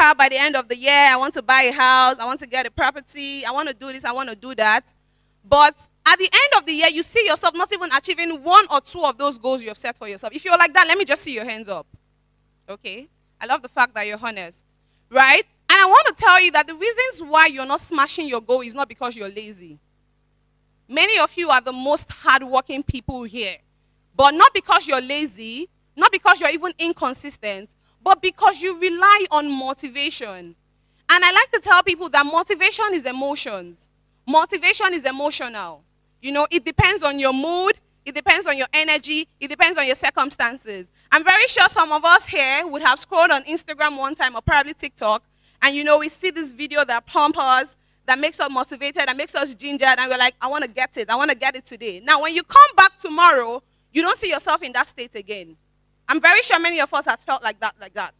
car by the end of the year. I want to buy a house. I want to get a property. I want to do this. I want to do that. But at the end of the year, you see yourself not even achieving one or two of those goals you have set for yourself. If you're like that, let me just see your hands up. Okay? I love the fact that you're honest. Right? And I want to tell you that the reasons why you're not smashing your goal is not because you're lazy. Many of you are the most hardworking people here. But not because you're lazy, not because you're even inconsistent, but because you rely on motivation. And I like to tell people that motivation is emotions. Motivation is emotional. You know, it depends on your mood, it depends on your energy, it depends on your circumstances. I'm very sure some of us here would have scrolled on Instagram one time or probably TikTok, and you know, we see this video that pumps us, that makes us motivated, that makes us gingered, and we're like, I want to get it. I want to get it today. Now, when you come back tomorrow, you don't see yourself in that state again. I'm very sure many of us have felt like that.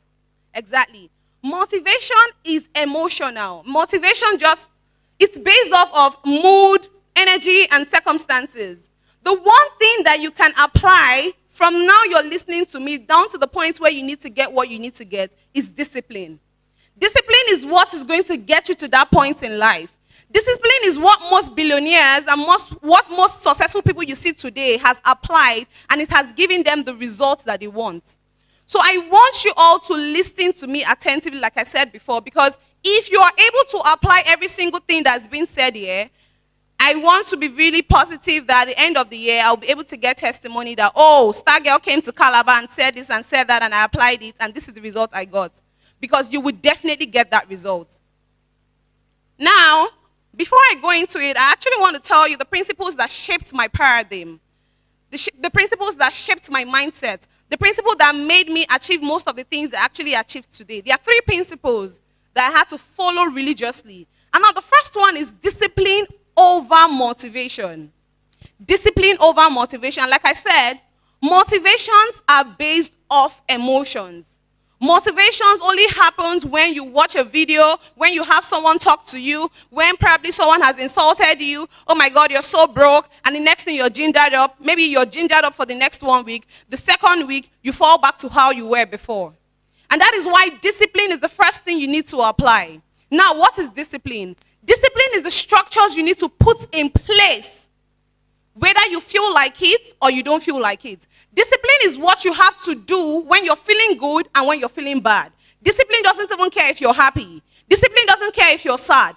Exactly. Motivation is emotional. Motivation it's based off of mood, energy, and circumstances. The one thing that you can apply from now you're listening to me down to the point where you need to get what you need to get is discipline. Discipline is what is going to get you to that point in life. Discipline is what most billionaires and what most successful people you see today has applied, and it has given them the results that they want. So I want you all to listen to me attentively, like I said before, because if you are able to apply every single thing that's been said here, I want to be really positive that at the end of the year, I'll be able to get testimony that, oh, Stargirl came to Calabar and said this and said that, and I applied it, and this is the result I got. Because you would definitely get that result. Now, before I go into it, I actually want to tell you the principles that shaped my paradigm. The principles that shaped my mindset. The principle that made me achieve most of the things I actually achieved today. There are 3 principles that I had to follow religiously. And now the first one is discipline over motivation. Discipline over motivation. Like I said, motivations are based off emotions. Motivations only happens when you watch a video, when you have someone talk to you, when probably someone has insulted you. Oh my God, you're so broke. And the next thing you're gingered up. Maybe you're gingered up for the next 1 week. The second week, you fall back to how you were before. And that is why discipline is the first thing you need to apply. Now, what is discipline? Discipline is the structures you need to put in place, whether you feel like it or you don't feel like it. Discipline is what you have to do when you're feeling good and when you're feeling bad. Discipline doesn't even care if you're happy. Discipline doesn't care if you're sad.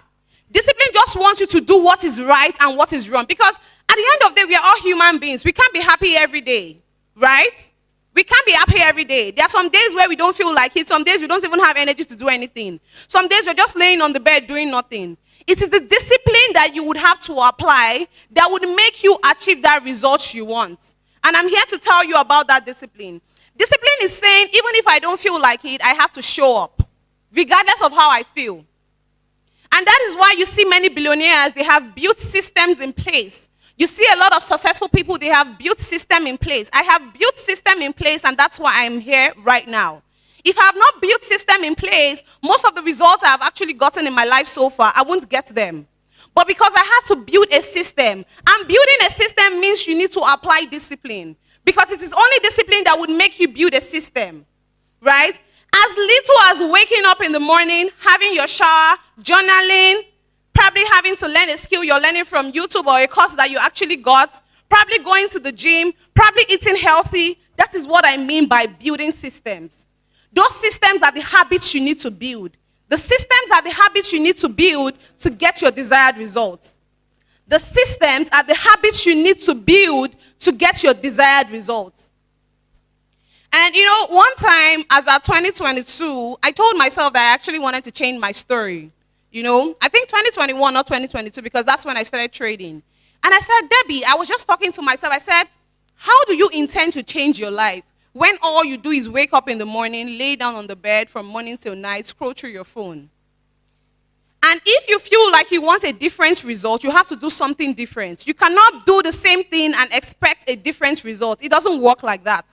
Discipline just wants you to do what is right and what is wrong. Because at the end of the day, we are all human beings. We can't be happy every day, right? We can't be happy every day. There are some days where we don't feel like it. Some days we don't even have energy to do anything. Some days we're just laying on the bed doing nothing. It is the discipline that you would have to apply that would make you achieve that result you want. And I'm here to tell you about that discipline. Discipline is saying, even if I don't feel like it, I have to show up, regardless of how I feel. And that is why you see many billionaires, they have built systems in place. You see a lot of successful people, they have built system in place. I have built system in place, and that's why I'm here right now. If I have not built system in place, most of the results I have actually gotten in my life so far, I won't get them. But because I had to build a system, and building a system means you need to apply discipline. Because it is only discipline that would make you build a system, right? As little as waking up in the morning, having your shower, journaling, probably having to learn a skill you're learning from YouTube or a course that you actually got, probably going to the gym, probably eating healthy. That is what I mean by building systems. Those systems are the habits you need to build. The systems are the habits you need to build to get your desired results. The systems are the habits you need to build to get your desired results. And you know, one time as at 2022, I told myself that I actually wanted to change my story. You know, I think 2021, not 2022, because that's when I started trading. And I said, Debbie, I was just talking to myself. I said, how do you intend to change your life when all you do is wake up in the morning, lay down on the bed from morning till night, scroll through your phone? And if you feel like you want a different result, you have to do something different. You cannot do the same thing and expect a different result. It doesn't work like that.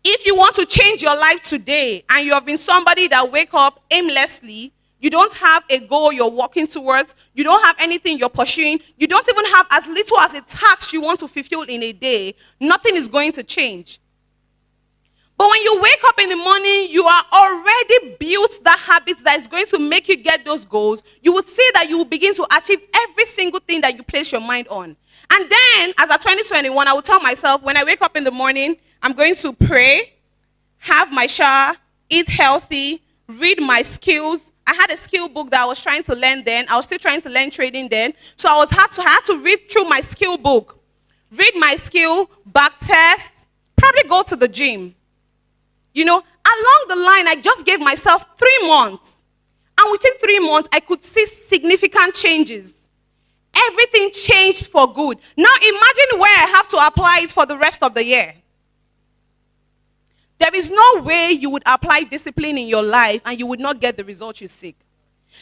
If you want to change your life today and you have been somebody that wake up aimlessly, you don't have a goal you're working towards, you don't have anything you're pursuing, you don't even have as little as a task you want to fulfill in a day, nothing is going to change. But when you wake up in the morning, you are already built that habit that is going to make you get those goals. You would see that you will begin to achieve every single thing that you place your mind on. And then, as of 2021, I will tell myself, when I wake up in the morning, I'm going to pray, have my shower, eat healthy, read my skills. I had a skill book that I was trying to learn then. I was still trying to learn trading then. So I had to read through my skill book, read my skill, back test, probably go to the gym. You know, along the line, I just gave myself 3 months. And within 3 months, I could see significant changes. Everything changed for good. Now imagine where I have to apply it for the rest of the year. There is no way you would apply discipline in your life and you would not get the results you seek.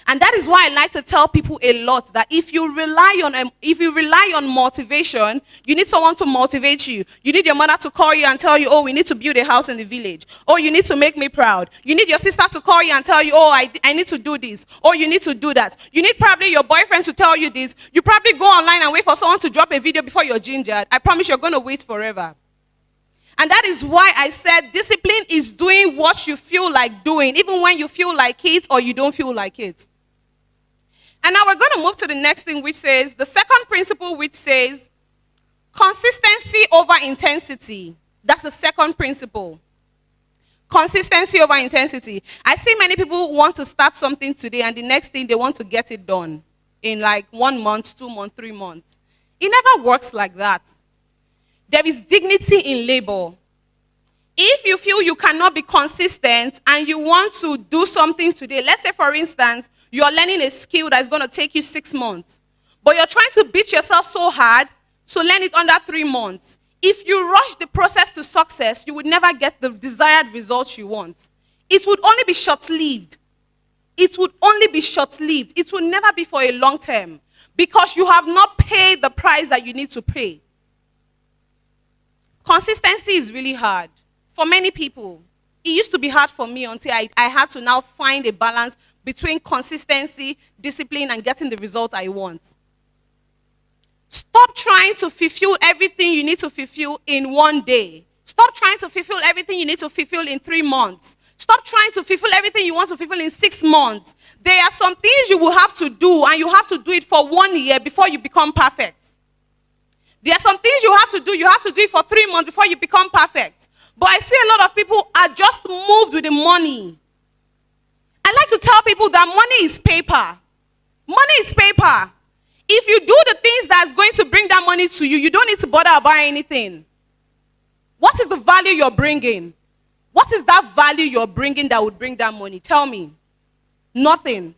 And that is why I like to tell people a lot that if you rely on motivation, you need someone to motivate you. You need your mother to call you and tell you, oh, we need to build a house in the village. Oh, you need to make me proud. You need your sister to call you and tell you, oh, I need to do this. Oh, you need to do that. You need probably your boyfriend to tell you this. You probably go online and wait for someone to drop a video before you're gingered. I promise you're going to wait forever. And that is why I said discipline is doing what you feel like doing, even when you feel like it or you don't feel like it. And now we're going to move to the next thing, which says, the second principle, which says, consistency over intensity. That's the second principle. Consistency over intensity. I see many people want to start something today, and the next thing they want to get it done in like 1 month, 2 months, 3 months. It never works like that. There is dignity in labor. If you feel you cannot be consistent and you want to do something today, let's say for instance, you're learning a skill that's going to take you 6 months, but you're trying to beat yourself so hard to learn it under 3 months. If you rush the process to success, you would never get the desired results you want. It would only be short-lived. It would only be short-lived. It will never be for a long term because you have not paid the price that you need to pay. Consistency is really hard for many people. It used to be hard for me until I had to now find a balance between consistency, discipline, and getting the result I want. Stop trying to fulfill everything you need to fulfill in 1 day. Stop trying to fulfill everything you need to fulfill in 3 months. Stop trying to fulfill everything you want to fulfill in 6 months. There are some things you will have to do, and you have to do it for 1 year before you become perfect. There are some things you have to do it for 3 months before you become perfect. But I see a lot of people are just moved with the money. I like to tell people that money is paper. Money is paper. If you do the things that's going to bring that money to you, you don't need to bother about anything. What is the value you're bringing? What is that value you're bringing that would bring that money? Tell me. Nothing.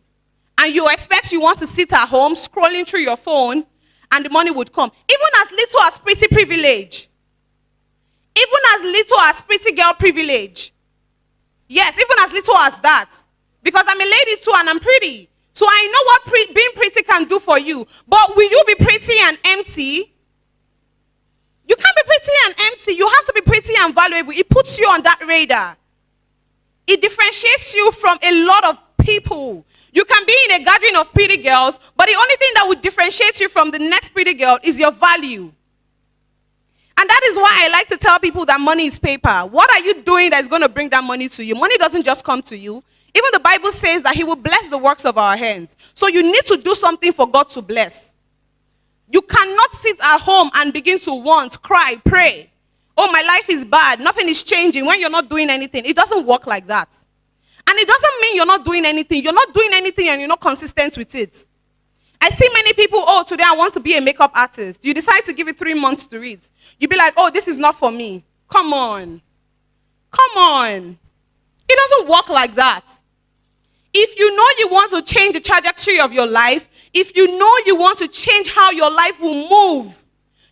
And you expect you want to sit at home scrolling through your phone and the money would come. Even as little as pretty privilege. Even as little as pretty girl privilege. Yes, even as little as that. Because I'm a lady too and I'm pretty. So I know what being pretty can do for you. But will you be pretty and empty? You can't be pretty and empty. You have to be pretty and valuable. It puts you on that radar. It differentiates you from a lot of people. You can be in a gathering of pretty girls, but the only thing that would differentiate you from the next pretty girl is your value. And that is why I like to tell people that money is paper. What are you doing that is going to bring that money to you? Money doesn't just come to you. Even the Bible says that he will bless the works of our hands. So you need to do something for God to bless. You cannot sit at home and begin to want, cry, pray. Oh, my life is bad. Nothing is changing when you're not doing anything. It doesn't work like that. And it doesn't mean you're not doing anything. You're not doing anything and you're not consistent with it. I see many people, oh, today I want to be a makeup artist. You decide to give it 3 months to read. You be like, oh, this is not for me. Come on. Come on. It doesn't work like that. If you know you want to change the trajectory of your life, if you know you want to change how your life will move,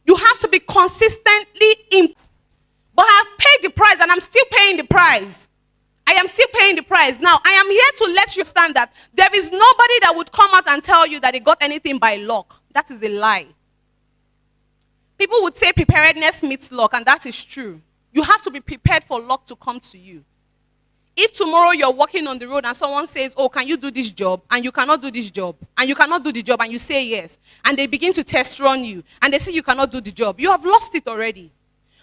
you have to be consistently in. But I have paid the price and I'm still paying the price. I am still paying the price. Now, I am here to let you understand that there is nobody that would come out and tell you that they got anything by luck. That is a lie. People would say preparedness meets luck, and that is true. You have to be prepared for luck to come to you. If tomorrow you're walking on the road and someone says, oh, can you do this job? And you cannot do this job. And you cannot do the job, and you say yes. And they begin to test run you. And they say you cannot do the job. You have lost it already.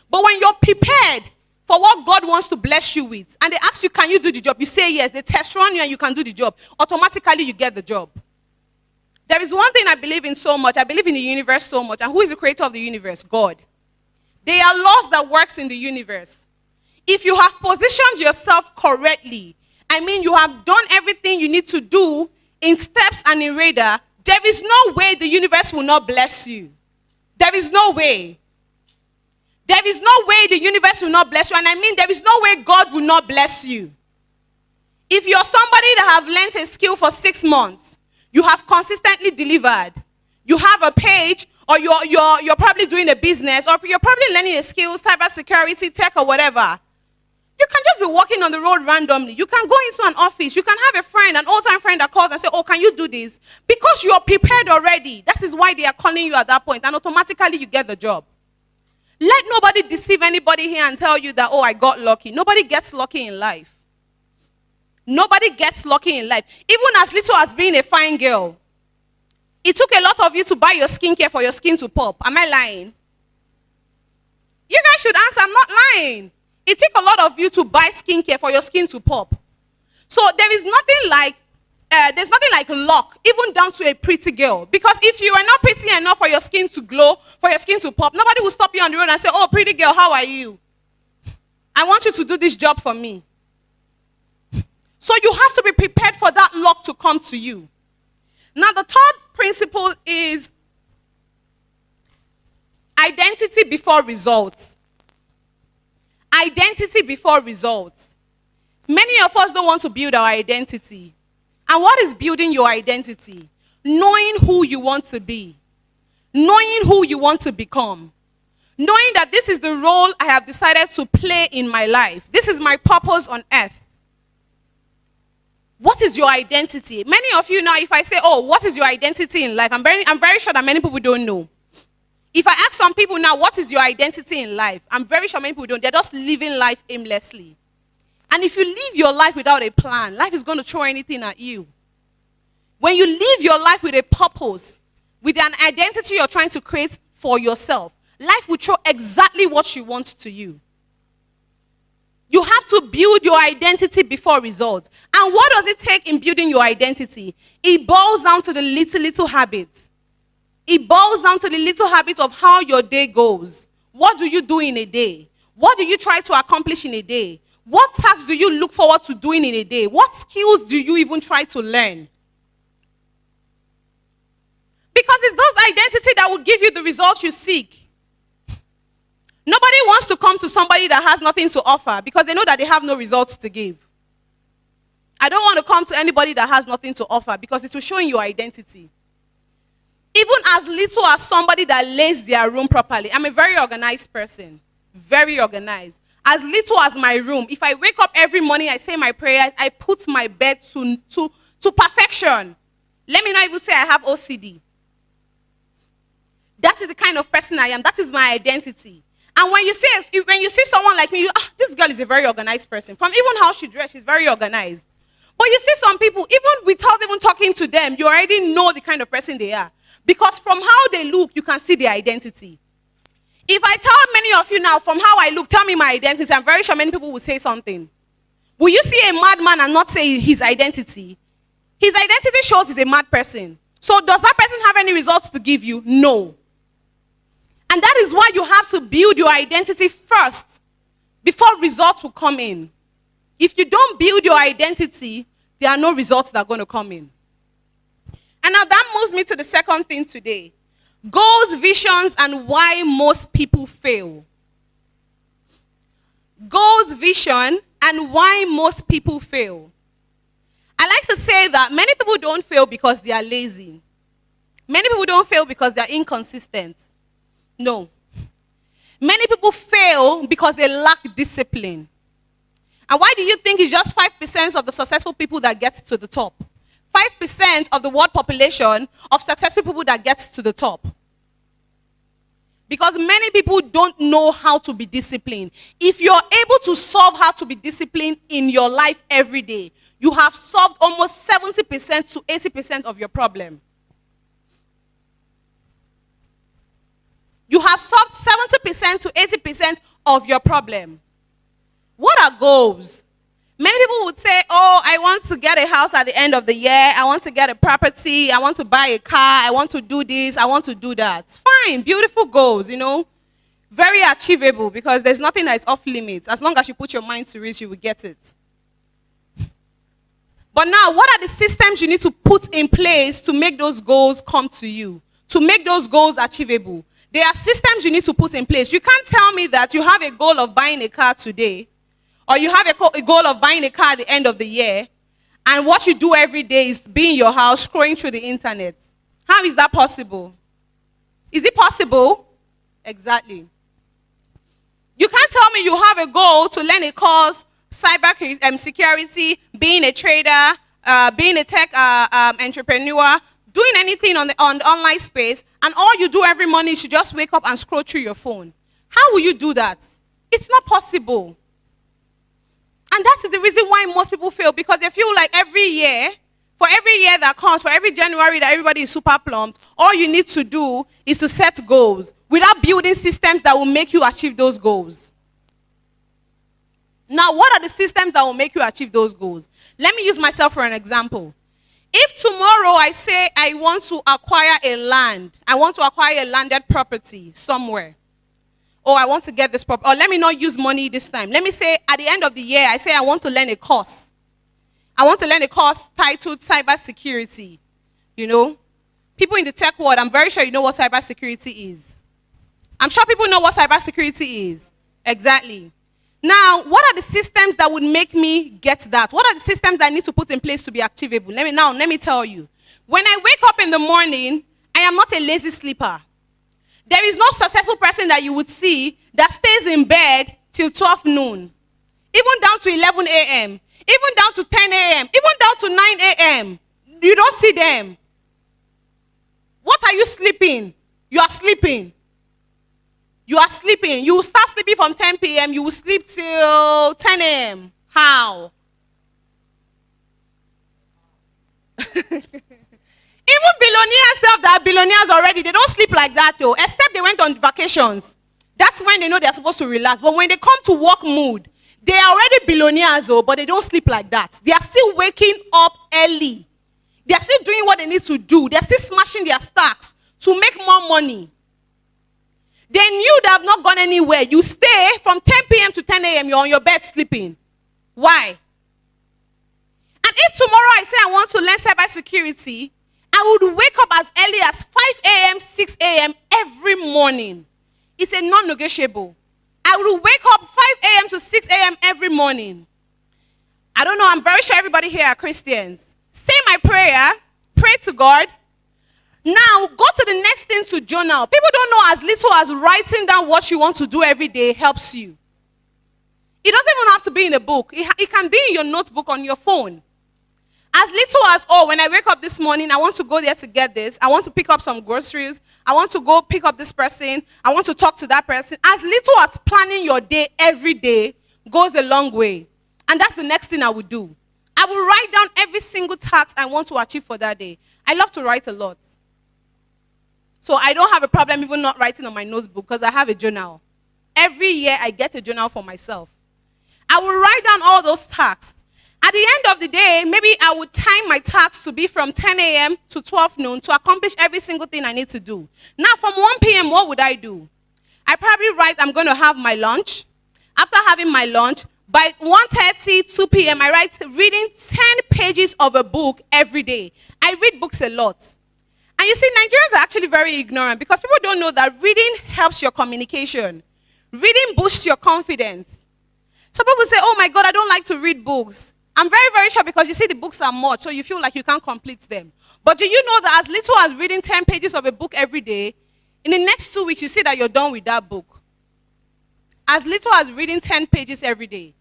But when you're prepared for what God wants to bless you with. And they ask you, can you do the job? You say yes. They test run you and you can do the job. Automatically, you get the job. There is one thing I believe in so much. I believe in the universe so much. And who is the creator of the universe? God. There are laws that works in the universe. If you have positioned yourself correctly, I mean you have done everything you need to do in steps and in radar, there is no way the universe will not bless you. There is no way. There is no way the universe will not bless you. And I mean there is no way God will not bless you. If you're somebody that have learned a skill for 6 months, you have consistently delivered, you have a page, or you're probably doing a business, or you're probably learning a skill, cybersecurity, tech, or whatever. You can just be walking on the road randomly. You can go into an office. You can have a friend, an old-time friend that calls and say, oh, can you do this? Because you're prepared already. That is why they are calling you at that point, and automatically you get the job. Let nobody deceive anybody here and tell you that, oh, I got lucky. Nobody gets lucky in life. Nobody gets lucky in life. Even as little as being a fine girl. It took a lot of you to buy your skincare for your skin to pop. Am I lying? You guys should answer, I'm not lying. It took a lot of you to buy skincare for your skin to pop. So there is nothing like, there's nothing like luck, even down to a pretty girl. Because if you are not pretty enough for your skin to glow, for your skin to pop, nobody will stop you on the road and say, oh, pretty girl, how are you? I want you to do this job for me. So you have to be prepared for that luck to come to you. Now, the third principle is identity before results. Identity before results. Many of us don't want to build our identity. And what is building your identity? Knowing who you want to be. Knowing who you want to become. Knowing that this is the role I have decided to play in my life. This is my purpose on earth. What is your identity? Many of you now, if I say, oh, what is your identity in life? I'm very sure that many people don't know. If I ask some people now, what is your identity in life? I'm very sure many people don't. They're just living life aimlessly. And if you live your life without a plan, life is going to throw anything at you. When you live your life with a purpose, with an identity you're trying to create for yourself, life will throw exactly what you want to you. You have to build your identity before results. And what does it take in building your identity? It boils down to the little habits. It boils down to the little habits of how your day goes. What do you do in a day? What do you try to accomplish in a day? What tasks do you look forward to doing in a day? What skills do you even try to learn? Because it's those identities that will give you the results you seek. Nobody wants to come to somebody that has nothing to offer because they know that they have no results to give. I don't want to come to anybody that has nothing to offer because it will show in your identity. Even as little as somebody that lays their room properly. I'm a very organized person. Very organized. As little as my room. If I wake up every morning, I say my prayers, I put my bed to perfection. Let me not even say I have OCD. That is the kind of person I am. That is my identity. And when you see someone like me, this girl is a very organized person. From even how she dresses, she's very organized. But you see some people, even without even talking to them, you already know the kind of person they are. Because from how they look, you can see their identity. If I tell many of you now, from how I look, tell me my identity, I'm very sure many people will say something. Will you see a madman and not say his identity? His identity shows he's a mad person. So does that person have any results to give you? No. And that is why you have to build your identity first before results will come in. If you don't build your identity, there are no results that are going to come in. And now that moves me to the second thing today. Goals, visions, and why most people fail. Goals, vision, and why most people fail. I like to say that many people don't fail because they are lazy. Many people don't fail because they are inconsistent. No. Many people fail because they lack discipline. And why do you think it's just 5% of the successful people that get to the top? 5% of the world population of successful people that get to the top. Because many people don't know how to be disciplined. If you're able to solve how to be disciplined in your life every day, you have solved almost 70% to 80% of your problem. You have solved 70% to 80% of your problem. What are goals? Many people would say, oh, I want to get a house at the end of the year. I want to get a property. I want to buy a car. I want to do this. I want to do that. Fine, beautiful goals, Very achievable because there's nothing that is off limits. As long as you put your mind to it, you will get it. But now, what are the systems you need to put in place to make those goals come to you? To make those goals achievable? There are systems you need to put in place. You can't tell me that you have a goal of buying a car today, or you have a goal of buying a car at the end of the year, and what you do every day is be in your house scrolling through the internet. How is that possible? Is it possible? Exactly. You can't tell me you have a goal to learn a course, cyber security, being a trader, being a tech entrepreneur, doing anything on the online space, and all you do every morning is you just wake up and scroll through your phone. How will you do that? It's not possible. And that is the reason why most people fail, because they feel like every year, for every year that comes, for every January that everybody is super plumped, all you need to do is to set goals without building systems that will make you achieve those goals. Now, what are the systems that will make you achieve those goals? Let me use myself for an example. If tomorrow I say I want to acquire a land, I want to acquire a landed property somewhere, or I want to get this property, or let me not use money this time. Let me say at the end of the year, I say I want to learn a course. I want to learn a course titled cybersecurity. People in the tech world, I'm very sure you know what cybersecurity is. I'm sure people know what cybersecurity is. Exactly. Now, what are the systems that would make me get that? What are the systems that I need to put in place to be achievable? Let me tell you. When I wake up in the morning, I am not a lazy sleeper. There is no successful person that you would see that stays in bed till 12 noon, even down to 11 a.m., even down to 10 a.m., even down to 9 a.m. You don't see them. What are you sleeping? You are sleeping. You are sleeping. You will start sleeping from 10 p.m. You will sleep till 10 a.m. How? Even billionaires that are billionaires already, they don't sleep like that though, except they went on vacations. That's when they know they're supposed to relax. But when they come to work mood, they are already billionaires though, but they don't sleep like that. They are still waking up early. They are still doing what they need to do. They're still smashing their stacks to make more money. They knew they have not gone anywhere. You stay from 10 p.m. to 10 a.m., you're on your bed sleeping. Why? And if tomorrow I say I want to learn cybersecurity, I would wake up as early as 5 a.m., 6 a.m. every morning. It's a non-negotiable. I would wake up 5 a.m. to 6 a.m. every morning. I don't know, I'm very sure everybody here are Christians. Say my prayer, pray to God. Now, go to the next thing to journal. People don't know as little as writing down what you want to do every day helps you. It doesn't even have to be in a book. It can be in your notebook on your phone. As little as, when I wake up this morning, I want to go there to get this. I want to pick up some groceries. I want to go pick up this person. I want to talk to that person. As little as planning your day every day goes a long way. And that's the next thing I would do. I will write down every single task I want to achieve for that day. I love to write a lot. So I don't have a problem even not writing on my notebook because I have a journal. Every year I get a journal for myself. I will write down all those tasks. At the end of the day, maybe I would time my tasks to be from 10 a.m. to 12 noon to accomplish every single thing I need to do. Now, from 1 p.m., what would I do? I probably write, I'm going to have my lunch. After having my lunch, by 1:30, 2 p.m., I write reading 10 pages of a book every day. I read books a lot. And you see, Nigerians are actually very ignorant because people don't know that reading helps your communication. Reading boosts your confidence. Some people say, oh my God, I don't like to read books. I'm very, very sure because you see the books are much, so you feel like you can't complete them. But do you know that as little as reading 10 pages of a book every day, in the next 2 weeks, you see that you're done with that book? As little as reading 10 pages every day.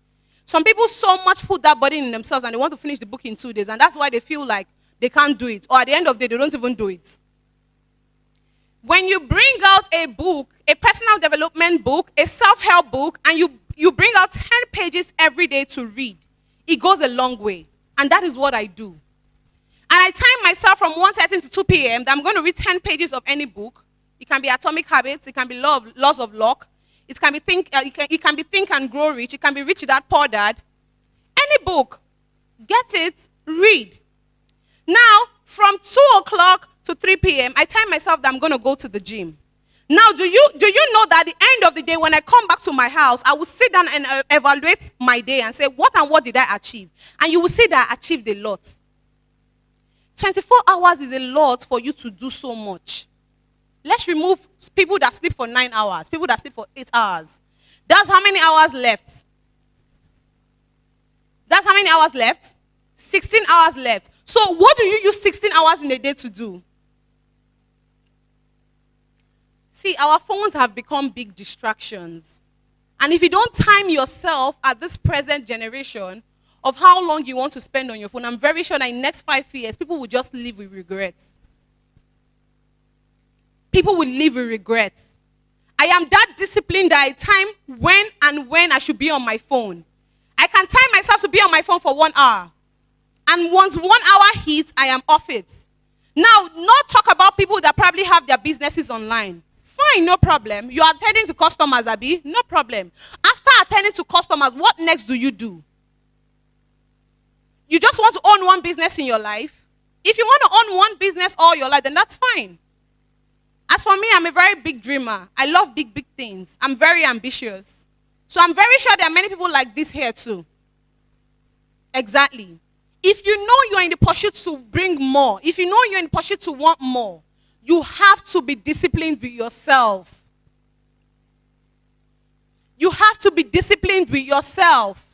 Some people so much put that burden in themselves and they want to finish the book in 2 days, and that's why they feel like they can't do it. Or at the end of the day, they don't even do it. When you bring out a book, a personal development book, a self-help book, and you bring out 10 pages every day to read, it goes a long way. And that is what I do. And I time myself from 1:30 to 2 p.m. that I'm going to read 10 pages of any book. It can be Atomic Habits. It can be Laws of Luck. It can be Think and Grow Rich. It can be Rich Dad Poor Dad. Any book, get it, read. Now, from 2 o'clock to 3 p.m., I tell myself that I'm going to go to the gym. Now, do you know that at the end of the day, when I come back to my house, I will sit down and evaluate my day and say, what did I achieve? And you will see that I achieved a lot. 24 hours is a lot for you to do so much. Let's remove people that sleep for 9 hours, people that sleep for 8 hours. That's how many hours left? 16 hours left. So what do you use 16 hours in a day to do? See, our phones have become big distractions. And if you don't time yourself at this present generation of how long you want to spend on your phone, I'm very sure that in the next 5 years, people will just live with regrets. People will live with regrets. I am that disciplined that I time when I should be on my phone. I can time myself to be on my phone for 1 hour. And once 1 hour hits, I am off it. Now, not talk about people that probably have their businesses online. Fine, no problem. You are attending to customers, Abi. No problem. After attending to customers, what next do you do? You just want to own one business in your life? If you want to own one business all your life, then that's fine. As for me, I'm a very big dreamer. I love big, big things. I'm very ambitious. So I'm very sure there are many people like this here too. Exactly. If you know you're in the pursuit to bring more, if you know you're in the pursuit to want more, you have to be disciplined with yourself. You have to be disciplined with yourself.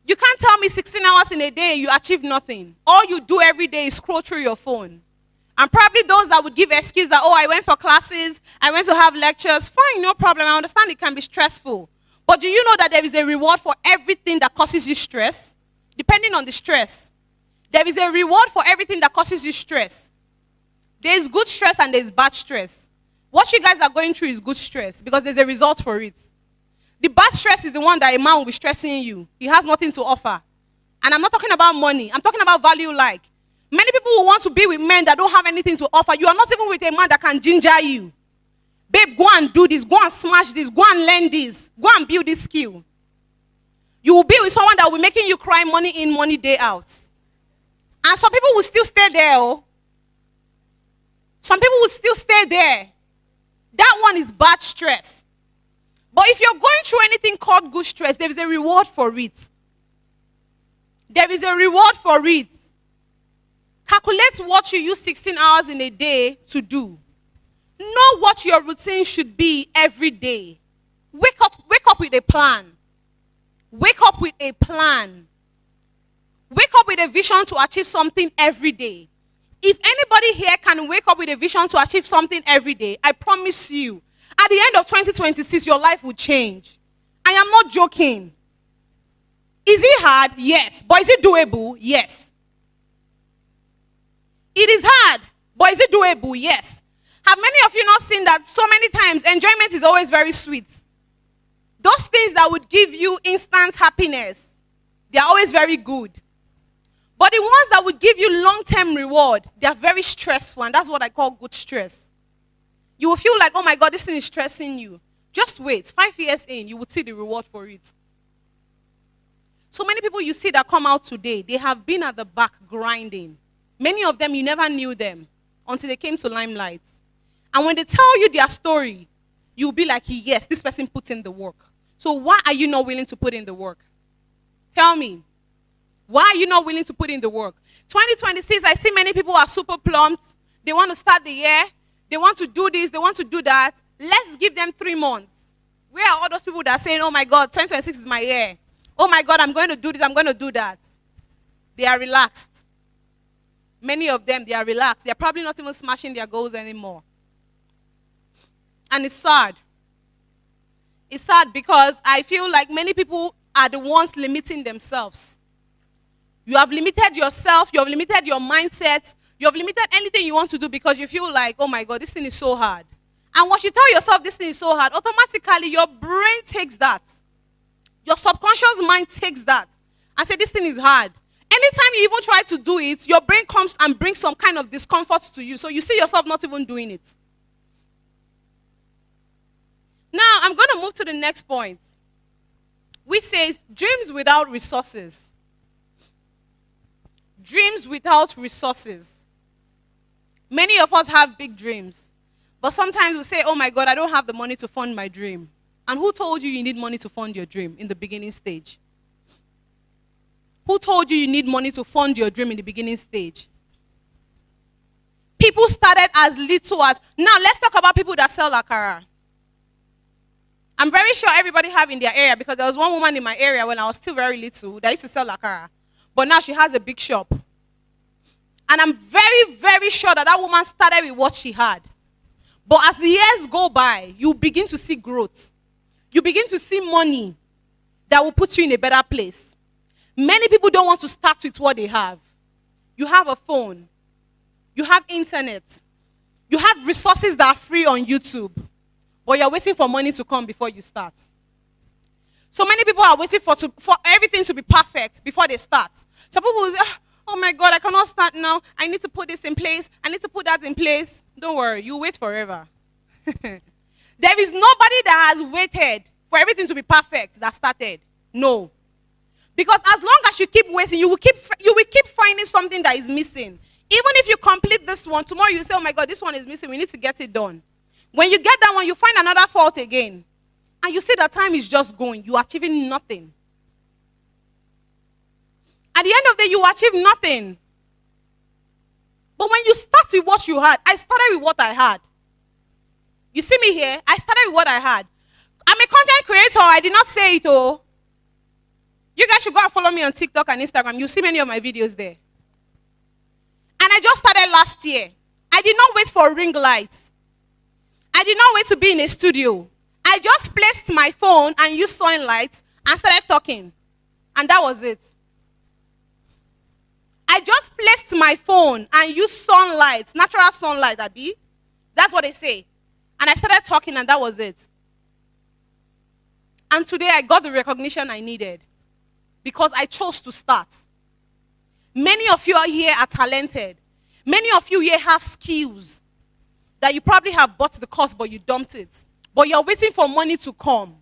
You can't tell me 16 hours in a day you achieve nothing. All you do every day is scroll through your phone. And probably those that would give excuse that, I went for classes, I went to have lectures. Fine, no problem. I understand it can be stressful. But do you know that there is a reward for everything that causes you stress? Depending on the stress. There is a reward for everything that causes you stress. There is good stress and there is bad stress. What you guys are going through is good stress because there's a result for it. The bad stress is the one that a man will be stressing you. He has nothing to offer. And I'm not talking about money. I'm talking about value like. Many people will want to be with men that don't have anything to offer. You are not even with a man that can ginger you. Babe, go and do this. Go and smash this. Go and learn this. Go and build this skill. You will be with someone that will be making you cry money in, money day out. And some people will still stay there. Oh. Some people will still stay there. That one is bad stress. But if you're going through anything called good stress, there is a reward for it. There is a reward for it. Calculate what you use 16 hours in a day to do. Know what your routine should be every day. Wake up with a plan. Wake up with a plan. Wake up with a vision to achieve something every day. If anybody here can wake up with a vision to achieve something every day, I promise you, at the end of 2026, your life will change. I am not joking. Is it hard? Yes. But is it doable? Yes. It is hard, but is it doable? Yes. Have many of you not seen that so many times enjoyment is always very sweet? Those things that would give you instant happiness, they are always very good. But the ones that would give you long-term reward, they are very stressful, and that's what I call good stress. You will feel like, oh my God, this thing is stressing you. Just wait. 5 years in, you will see the reward for it. So many people you see that come out today, they have been at the back grinding. Many of them, you never knew them until they came to limelight. And when they tell you their story, you'll be like, yes, this person put in the work. So why are you not willing to put in the work? Tell me. Why are you not willing to put in the work? 2026, I see many people are super plumped. They want to start the year. They want to do this. They want to do that. Let's give them 3 months. Where are all those people that are saying, oh my God, 2026 is my year. Oh my God, I'm going to do this. I'm going to do that. They are relaxed. Many of them, they are relaxed. They're probably not even smashing their goals anymore. And it's sad. It's sad because I feel like many people are the ones limiting themselves. You have limited yourself. You have limited your mindset. You have limited anything you want to do because you feel like, oh my God, this thing is so hard. And once you tell yourself this thing is so hard, automatically your brain takes that. Your subconscious mind takes that and say this thing is hard. Anytime you even try to do it, your brain comes and brings some kind of discomfort to you. So you see yourself not even doing it. move to the next point, which says dreams without resources. Dreams without resources. Many of us have big dreams, but sometimes we say, oh my God, I don't have the money to fund my dream. And who told you need money to fund your dream in the beginning stage? Who told you need money to fund your dream in the beginning stage? People started as little as, now let's talk about people that sell akara. I'm very sure everybody have in their area, because there was one woman in my area when I was still very little that used to sell akara. But now she has a big shop. And I'm very, very sure that woman started with what she had. But as the years go by, you begin to see growth. You begin to see money that will put you in a better place. Many people don't want to start with what they have. You have a phone. You have internet. You have resources that are free on YouTube. But you're waiting for money to come before you start. So many people are waiting for everything to be perfect before they start. Some people will say, oh my God, I cannot start now. I need to put this in place. I need to put that in place. Don't worry, you wait forever. There is nobody that has waited for everything to be perfect that started. No. Because as long as you keep waiting, you will keep finding something that is missing. Even if you complete this one, tomorrow you say, oh my God, this one is missing. We need to get it done. When you get that one, you find another fault again. And you see that time is just going. You are achieving nothing. At the end of the day, you achieve nothing. But when you start with what you had, I started with what I had. You see me here? I started with what I had. I'm a content creator. I did not say it, oh. You guys should go and follow me on TikTok and Instagram. You'll see many of my videos there. And I just started last year. I did not wait for ring lights. I did not wait to be in a studio. I just placed my phone and used sunlight and started talking. And that was it. I just placed my phone and used sunlight, natural sunlight, Abi. That's what they say. And I started talking and that was it. And today I got the recognition I needed because I chose to start. Many of you here are talented. Many of you here have skills that you probably have bought the course but you dumped it. But you're waiting for money to come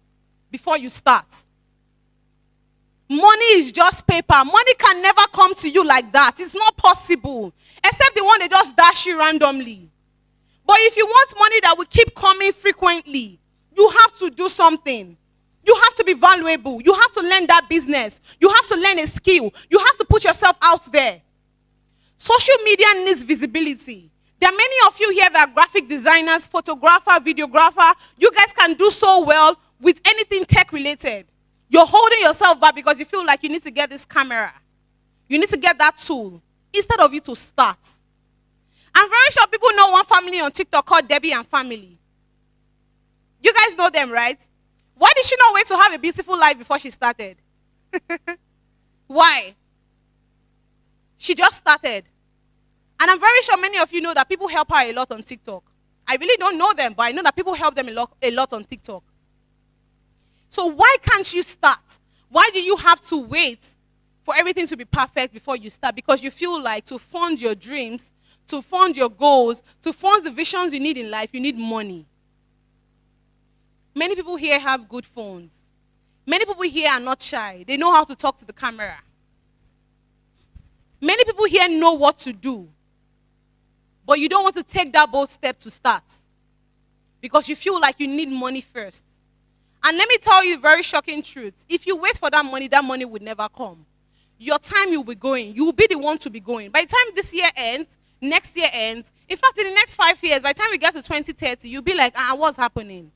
before you start. Money is just paper. Money can never come to you like that. It's not possible. Except the one they just dash you randomly. But if you want money that will keep coming frequently, you have to do something. You have to be valuable. You have to learn that business. You have to learn a skill. You have to put yourself out there. Social media needs visibility. There are many of you here that are graphic designers, photographer, videographer. You guys can do so well with anything tech related. You're holding yourself back because you feel like you need to get this camera. You need to get that tool instead of you to start. I'm very sure people know one family on TikTok called Debbie and Family. You guys know them, right? Why did she not wait to have a beautiful life before she started? Why? She just started. And I'm very sure many of you know that people help her a lot on TikTok. I really don't know them, but I know that people help them a lot on TikTok. So why can't you start? Why do you have to wait for everything to be perfect before you start? Because you feel like to fund your dreams, to fund your goals, to fund the visions you need in life, you need money. Many people here have good phones. Many people here are not shy. They know how to talk to the camera. Many people here know what to do. But you don't want to take that bold step to start. Because you feel like you need money first. And let me tell you a very shocking truth. If you wait for that money would never come. Your time you'll be going. You'll be the one to be going. By the time this year ends, next year ends, in fact, in the next 5 years, by the time we get to 2030, you'll be like, what's happening?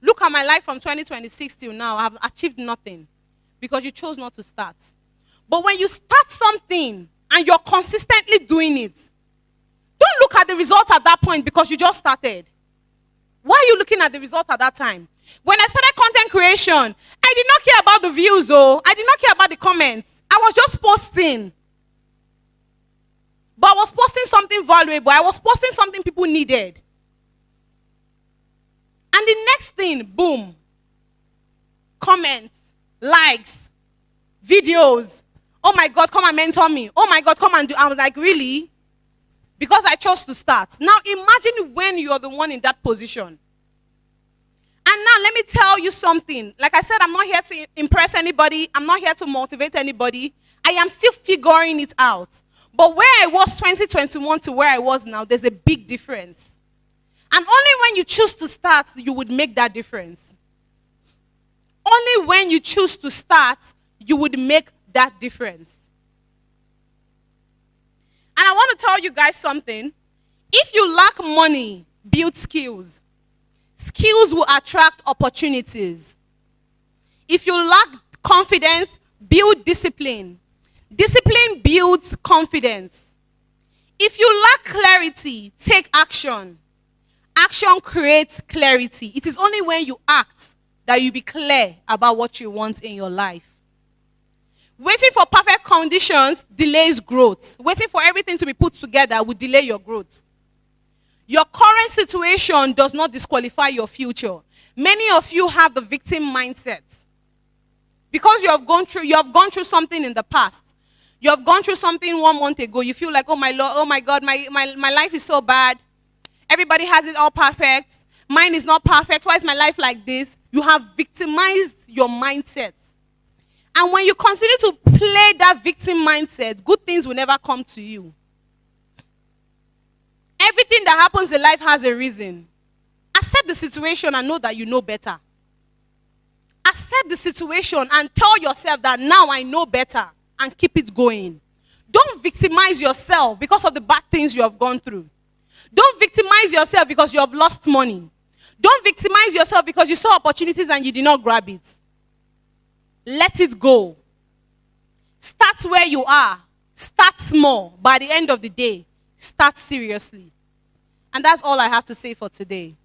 Look at my life from 2026 till now. I've achieved nothing. Because you chose not to start. But when you start something and you're consistently doing it, don't look at the result at that point because you just started. Why are you looking at the result at that time? When I started content creation, I did not care about the views, oh. I did not care about the comments. I was just posting. But I was posting something valuable. I was posting something people needed. And the next thing, boom. Comments, likes, videos. Oh my God, come and mentor me. Oh my God, come and do. I was like, really? Because I chose to start. Now imagine when you're the one in that position. And now let me tell you something. Like I said, I'm not here to impress anybody. I'm not here to motivate anybody. I am still figuring it out. But where I was 2021 to where I was now, there's a big difference. And only when you choose to start, you would make that difference. Only when you choose to start, you would make that difference. And I want to tell you guys something. If you lack money, build skills. Skills will attract opportunities. If you lack confidence, build discipline. Discipline builds confidence. If you lack clarity, take action. Action creates clarity. It is only when you act that you be clear about what you want in your life. Waiting for perfect conditions delays growth. Waiting for everything to be put together will delay your growth. Your current situation does not disqualify your future. Many of you have the victim mindset. Because you have gone through something in the past. You have gone through something 1 month ago. You feel like, oh my Lord, oh my God, my life is so bad. Everybody has it all perfect. Mine is not perfect. Why is my life like this? You have victimized your mindset. And when you continue to play that victim mindset, good things will never come to you. Everything that happens in life has a reason. Accept the situation and know that you know better. Accept the situation and tell yourself that now I know better and keep it going. Don't victimize yourself because of the bad things you have gone through. Don't victimize yourself because you have lost money. Don't victimize yourself because you saw opportunities and you did not grab it. Let it go. Start where you are. Start small. By the end of the day, start seriously. And that's all I have to say for today.